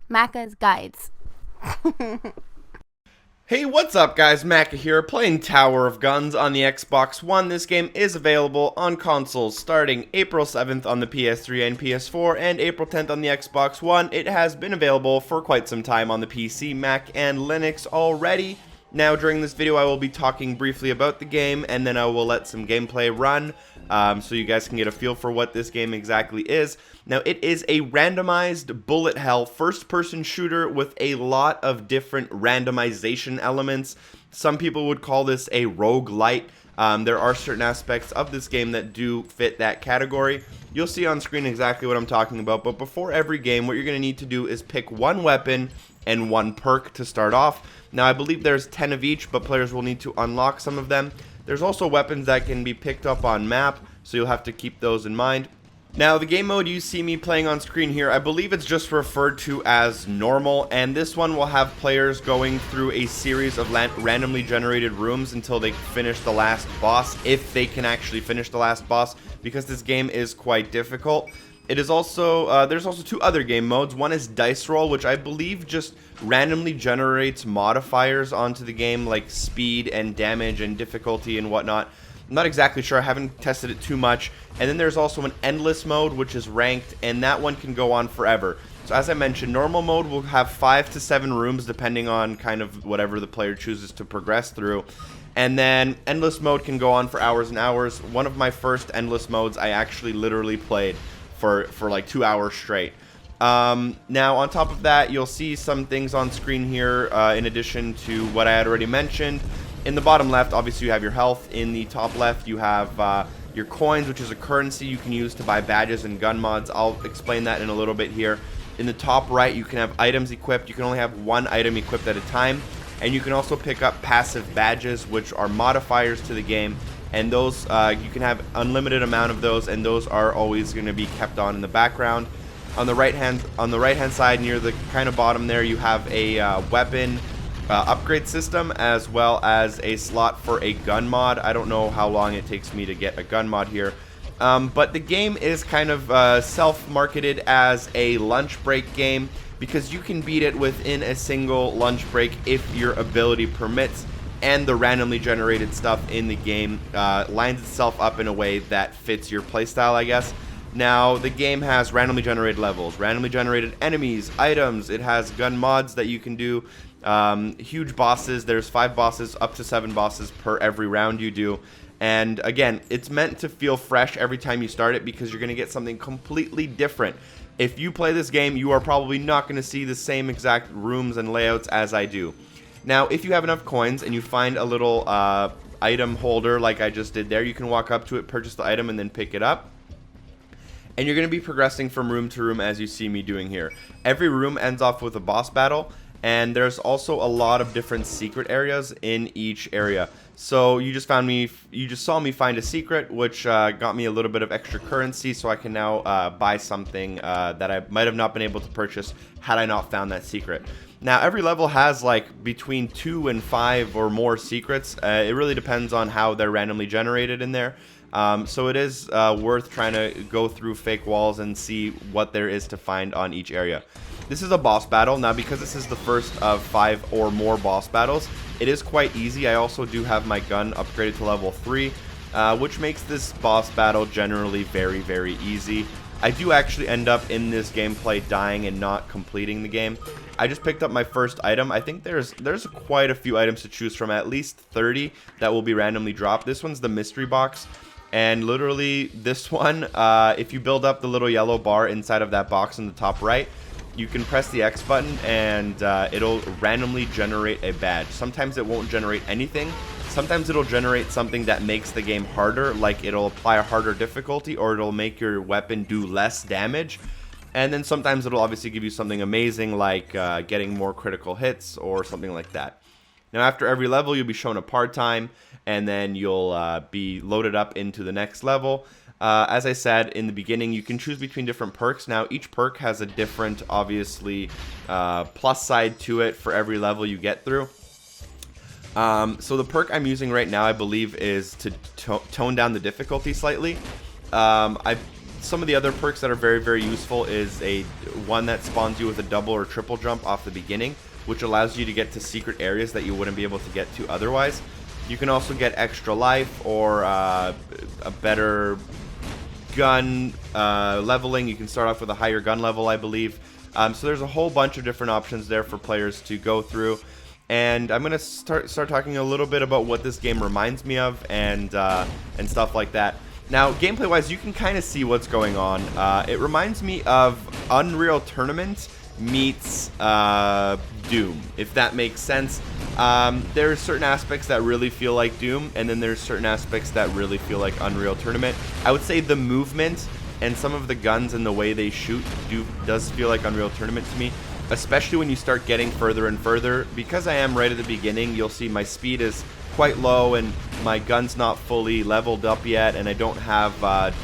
Macca's Guides. Hey, what's up guys, Macca here, playing Tower of Guns on the Xbox One. This game is available on consoles starting April 7th on the PS3 and PS4 and April 10th on the Xbox One. It has been available for quite some time on the PC, Mac, and Linux already. Now during this video I will be talking briefly about the game and then I will let some gameplay run so you guys can get a feel for what this game exactly is. Now it is a randomized bullet hell first-person shooter with a lot of different randomization elements. Some people would call this a roguelite. There are certain aspects of this game that do fit that category. You'll see on screen exactly what I'm talking about, but before every game what you're going to need to do is pick one weapon and one perk to start off. Now I believe there's 10 of each, but players will need to unlock some of them. There's also weapons that can be picked up on map, so you'll have to keep those in mind. Now the game mode you see me playing on screen here, I believe it's just referred to as normal, and this one will have players going through a series of randomly generated rooms until they finish the last boss, if they can actually finish the last boss, because this game is quite difficult. It is also, there's also two other game modes. One is Dice Roll, which I believe just randomly generates modifiers onto the game, like speed and damage and difficulty and whatnot. I'm not exactly sure, I haven't tested it too much. And then there's also an Endless mode, which is ranked, and that one can go on forever. So as I mentioned, normal mode will have 5 to 7 rooms, depending on kind of whatever the player chooses to progress through. And then Endless mode can go on for hours and hours. One of my first Endless modes I actually literally played for like 2 hours straight. Now on top of that, you'll see some things on screen here in addition to what I had already mentioned. In the bottom left, obviously you have your health. In the top left, you have your coins, which is a currency you can use to buy badges and gun mods. I'll explain that in a little bit here. In the top right, you can have items equipped. You can only have one item equipped at a time. And you can also pick up passive badges, which are modifiers to the game. And those, you can have unlimited amount of those, and those are always going to be kept on in the background. On the right hand side, near the kind of bottom there, you have a weapon upgrade system, as well as a slot for a gun mod. I don't know how long it takes me to get a gun mod here, but the game is kind of self-marketed as a lunch break game, because you can beat it within a single lunch break if your ability permits. And the randomly generated stuff in the game lines itself up in a way that fits your playstyle, I guess. Now, the game has randomly generated levels, randomly generated enemies, items. It has gun mods that you can do, huge bosses. There's 5 bosses, up to 7 bosses per every round you do. And again, it's meant to feel fresh every time you start it, because you're going to get something completely different. If you play this game, you are probably not going to see the same exact rooms and layouts as I do. Now, if you have enough coins and you find a little item holder like I just did there, you can walk up to it, purchase the item, and then pick it up. And you're going to be progressing from room to room as you see me doing here. Every room ends off with a boss battle, and there's also a lot of different secret areas in each area. So you just saw me find a secret, which got me a little bit of extra currency, so I can now buy something that I might have not been able to purchase had I not found that secret. Now, every level has like between 2 and 5 or more secrets. It really depends on how they're randomly generated in there. So it is worth trying to go through fake walls and see what there is to find on each area. This is a boss battle. Now, because this is the first of 5 or more boss battles, it is quite easy. I also do have my gun upgraded to level 3, which makes this boss battle generally very, very easy. I do actually end up in this gameplay dying and not completing the game. I just picked up my first item. I think there's quite a few items to choose from, at least 30 that will be randomly dropped. This one's the mystery box, and literally this one, if you build up the little yellow bar inside of that box in the top right, you can press the X button and it'll randomly generate a badge. Sometimes it won't generate anything. Sometimes it'll generate something that makes the game harder, like it'll apply a harder difficulty, or it'll make your weapon do less damage. And then sometimes it'll obviously give you something amazing, like getting more critical hits or something like that. Now, after every level, you'll be shown a part time, and then you'll be loaded up into the next level. As I said in the beginning, you can choose between different perks. Now, each perk has a different, obviously, plus side to it for every level you get through. So the perk I'm using right now, I believe, is to tone down the difficulty slightly. I some of the other perks that are very, very useful is one that spawns you with a double or triple jump off the beginning, which allows you to get to secret areas that you wouldn't be able to get to otherwise. You can also get extra life or a better gun leveling. You can start off with a higher gun level, I believe. So there's a whole bunch of different options there for players to go through. And I'm gonna start talking a little bit about what this game reminds me of and stuff like that. Now, gameplay-wise, you can kind of see what's going on. It reminds me of Unreal Tournament meets Doom, if that makes sense. There's certain aspects that really feel like Doom, and then there's certain aspects that really feel like Unreal Tournament. I would say the movement and some of the guns and the way they shoot does feel like Unreal Tournament to me, especially when you start getting further and further. Because I am right at the beginning, you'll see my speed is quite low and my gun's not fully leveled up yet, and I don't have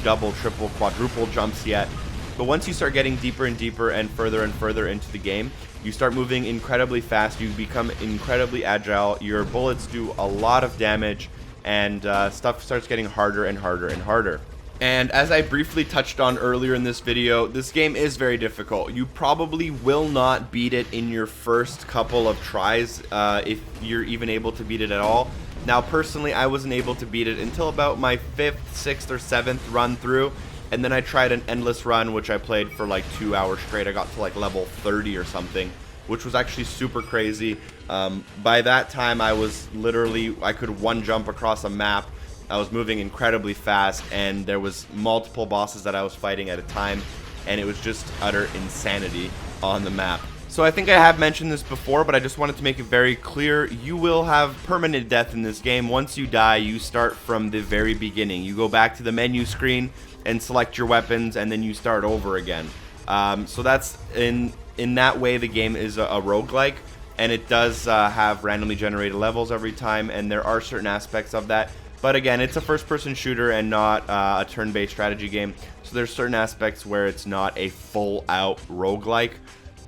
double, triple, quadruple jumps yet. But once you start getting deeper and deeper and further into the game, you start moving incredibly fast, you become incredibly agile, your bullets do a lot of damage, and stuff starts getting harder and harder and harder. And as I briefly touched on earlier in this video, this game is very difficult. You probably will not beat it in your first couple of tries, if you're even able to beat it at all. Now, personally, I wasn't able to beat it until about my 5th, 6th, or 7th run through, and then I tried an endless run, which I played for like 2 hours straight. I got to like level 30 or something, which was actually super crazy. By that time, I was literally, I could one jump across a map. I was moving incredibly fast, and there was multiple bosses that I was fighting at a time, and it was just utter insanity on the map. So I think I have mentioned this before, but I just wanted to make it very clear. You will have permanent death in this game. Once you die, you start from the very beginning. You go back to the menu screen and select your weapons, and then you start over again. So that's, in that way, the game is a roguelike, and it does have randomly generated levels every time, and there are certain aspects of that. But again, it's a first-person shooter and not a turn-based strategy game, so there's certain aspects where it's not a full-out roguelike.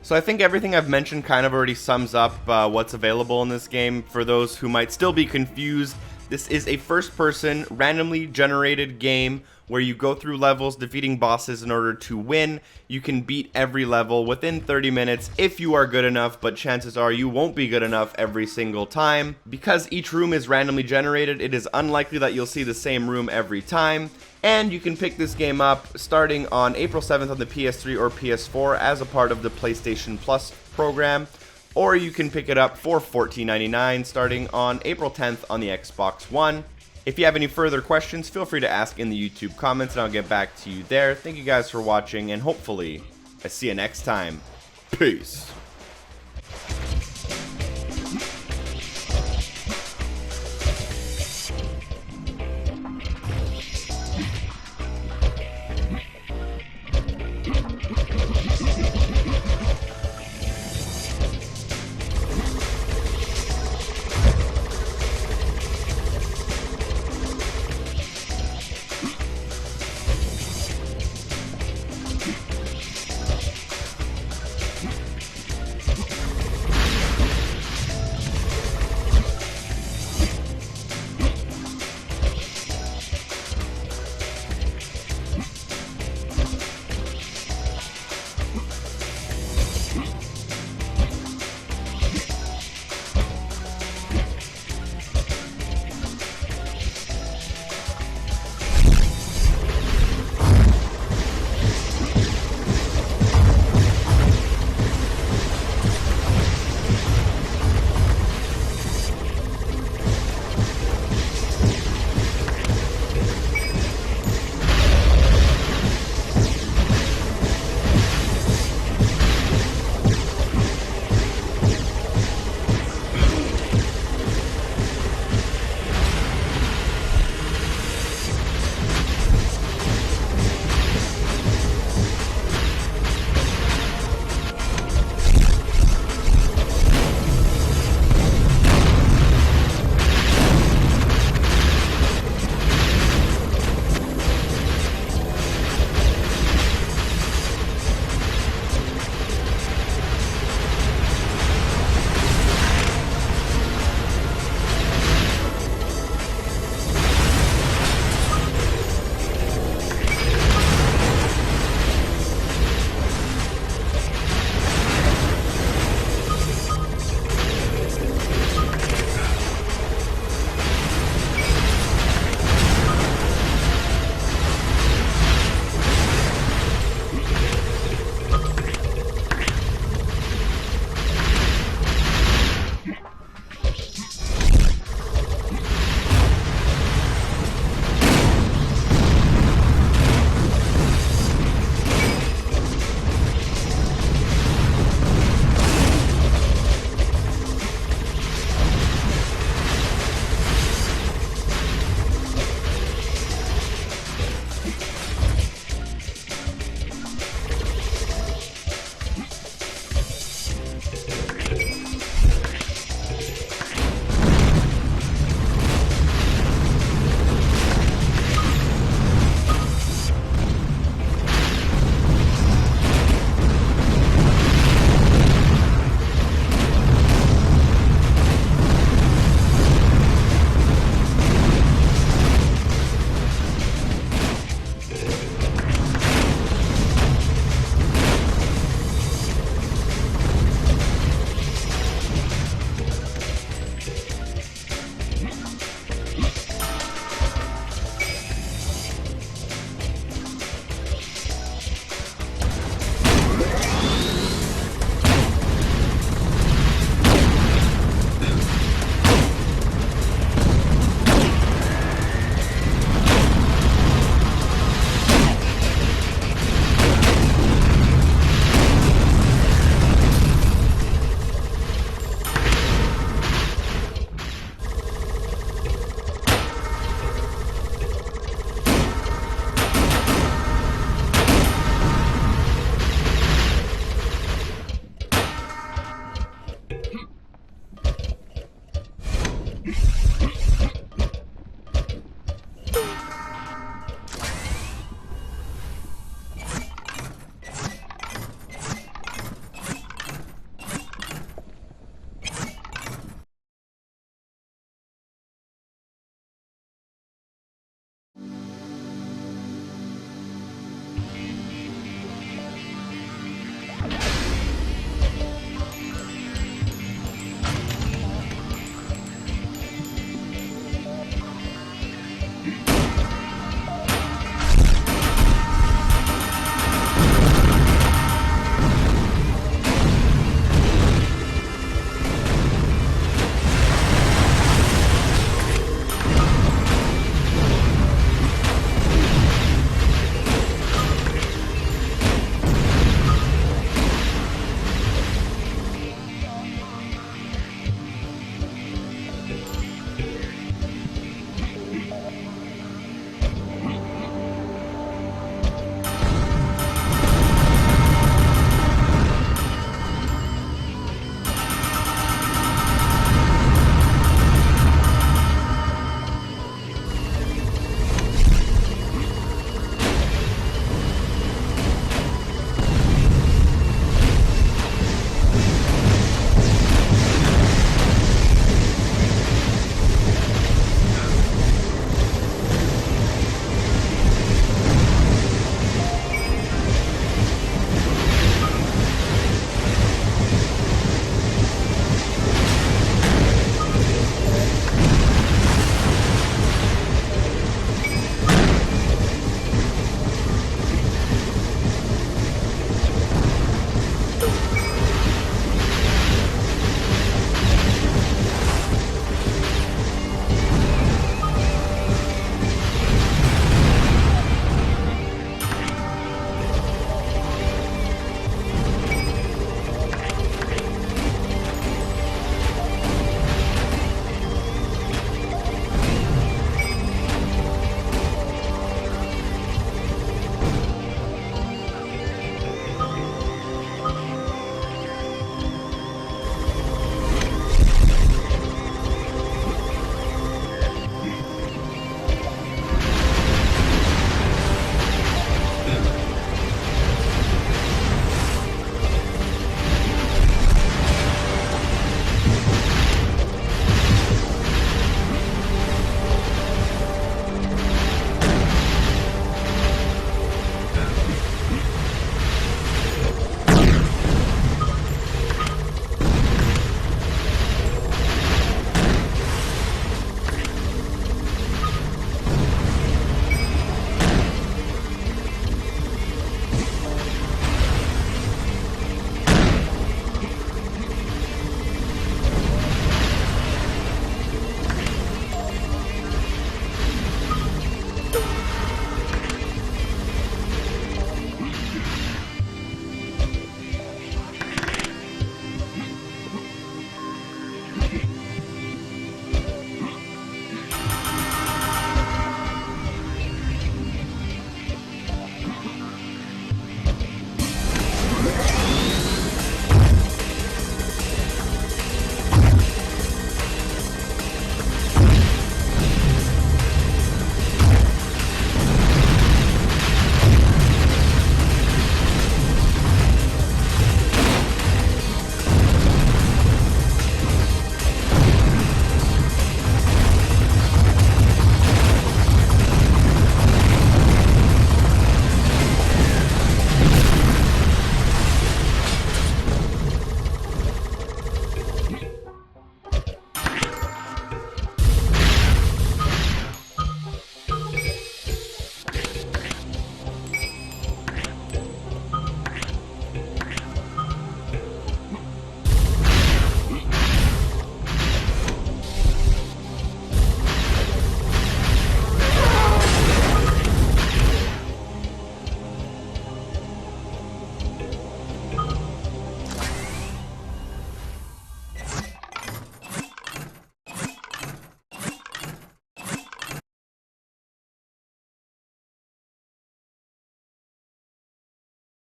So I think everything I've mentioned kind of already sums up what's available in this game. For those who might still be confused, this is a first-person, randomly generated game where you go through levels defeating bosses in order to win. You can beat every level within 30 minutes if you are good enough, but chances are you won't be good enough every single time. Because each room is randomly generated, it is unlikely that you'll see the same room every time. And you can pick this game up starting on April 7th on the PS3 or PS4 as a part of the PlayStation Plus program. Or you can pick it up for $14.99 starting on April 10th on the Xbox One. If you have any further questions, feel free to ask in the YouTube comments and I'll get back to you there. Thank you guys for watching, and hopefully I see you next time. Peace.